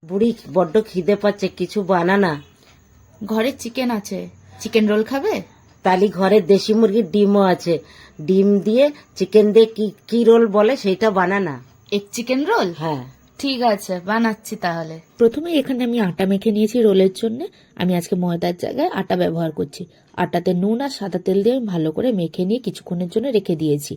বুড়ি বড্ড খিদে পাচ্ছে, কিছু বানা না। ঘরে চিকেন আছে, চিকেন রোল খাবে? তালি ঘরে দেশি মুরগির ডিমও আছে, ডিম দিয়ে চিকেন দিয়ে কি কি রোল বলে সেটা বানা না। এক চিকেন রোল? হ্যাঁ, ঠিক আছে, বানাচ্ছি তাহলে। প্রথমে এখানে আমি আটা মেখে নিয়েছি রোলের জন্য। আমি আজকে ময়দার জায়গায় আটা ব্যবহার করছি। আটাতে নুন আর সাদা তেল দিয়ে আমি ভালো করে মেখে নিয়ে কিছুক্ষণের জন্য রেখে দিয়েছি।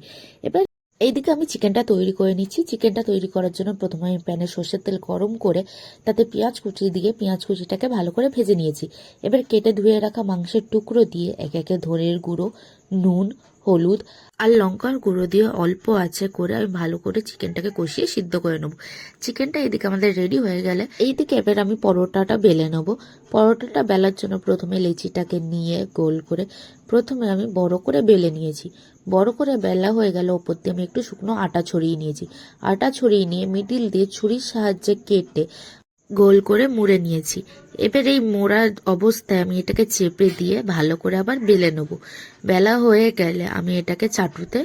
এবার এইদিকে আমি চিকেনটা তৈরি করে নিচ্ছি। চিকেনটা তৈরি করার জন্য প্রথমে আমি প্যানে সর্ষের তেল গরম করে তাতে পেঁয়াজ কুচি দিয়ে পেঁয়াজ কুচিটাকে ভালো করে ভেজে নিয়েছি। এবার কেটে ধুয়ে রাখা মাংসের টুকরো দিয়ে একে একে ধনের গুঁড়ো, নুন, হলুদ আর লঙ্কার গুঁড়ো দিয়ে অল্প আছে করে আমি ভালো করে চিকেনটাকে কষিয়ে সিদ্ধ করে নেবো। চিকেনটা এদিকে আমাদের রেডি হয়ে গেলে এইদিকে এবার আমি পরোটাটা বেলে নেবো। পরোটাটা বেলার জন্য প্রথমে লেচিটাকে নিয়ে গোল করে প্রথমে আমি বড় করে বেলে নিয়েছি। বড় করে বেলা হয়ে গেল, ওপর দিয়ে আমি একটু শুকনো আটা ছড়িয়ে নিয়েছি। আটা ছড়িয়ে নিয়ে মিডিল দিয়ে ছুরির সাহায্যে কেটে গোল করে মুড়ে নিয়েছি। এবার এই মোড়া অবস্থায় আমি এটাকে চেপে দিয়ে ভালো করে আবার বেলে নেব। বেলা হয়ে গেলে আমি এটাকে চাটুতে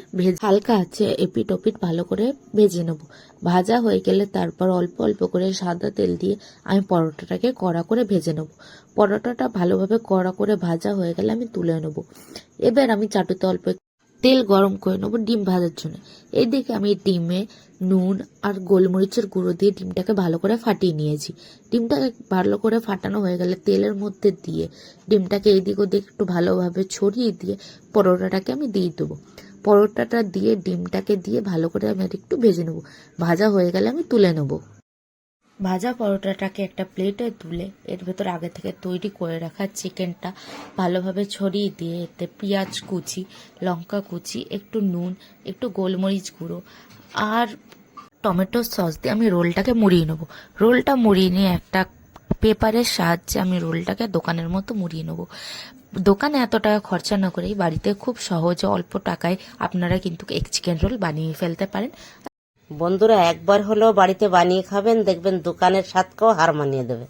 হালকা আছে এপিট ওপিট ভালো করে ভেজে নেব। ভাজা হয়ে গেলে তারপর অল্প অল্প করে সাদা তেল দিয়ে আমি পরোটাটাকে কড়া করে ভেজে নেব। পরোটাটা ভালোভাবে কড়া করে ভাজা হয়ে গেলে আমি তুলে নেব। এবার আমি চাটুতে অল্প তেল গরম করে নেবো ডিম ভাজার জন্য। এইদিকে আমি ডিমে নুন আর গোলমরিচের গুঁড়ো দিয়ে ডিমটাকে ভালো করে ফাটিয়ে নিয়েছি। ডিমটাকে ভালো করে ফাটানো হয়ে গেলে তেলের মধ্যে দিয়ে ডিমটাকে এদিক ওদিক একটু ভালোভাবে ছড়িয়ে দিয়ে পরোটাটাকে আমি দিয়ে দেবো। পরোটাটা দিয়ে ডিমটাকে দিয়ে ভালো করে আমি একটু ভেজে নেবো। ভাজা হয়ে গেলে আমি তুলে নেবো। ভাজা পরোটাটাকে একটা প্লেটে তুলে এর ভেতর আগে থেকে তৈরি করে রাখা চিকেনটা ভালোভাবে ছড়িয়ে দিয়ে এতে পেঁয়াজ কুচি, লঙ্কা কুচি, একটু নুন, একটু গোলমরিচ গুঁড়ো আর টমেটো সস দিয়ে আমি রোলটাকে মুড়িয়ে নেবো। রোলটা মুড়িয়ে নিয়ে একটা পেপারের সাহায্যে আমি রোলটাকে দোকানের মতো মুড়িয়ে নেবো। দোকানে এত টাকা খরচা না করেই বাড়িতে খুব সহজে অল্প টাকায় আপনারা কিন্তু এক চিকেন রোল বানিয়ে ফেলতে পারেন। বন্ধুরা একবার হলেও বাড়িতে বানিয়ে খাবেন, দেখবেন দোকানের স্বাদকেও হার মানিয়ে দেবে।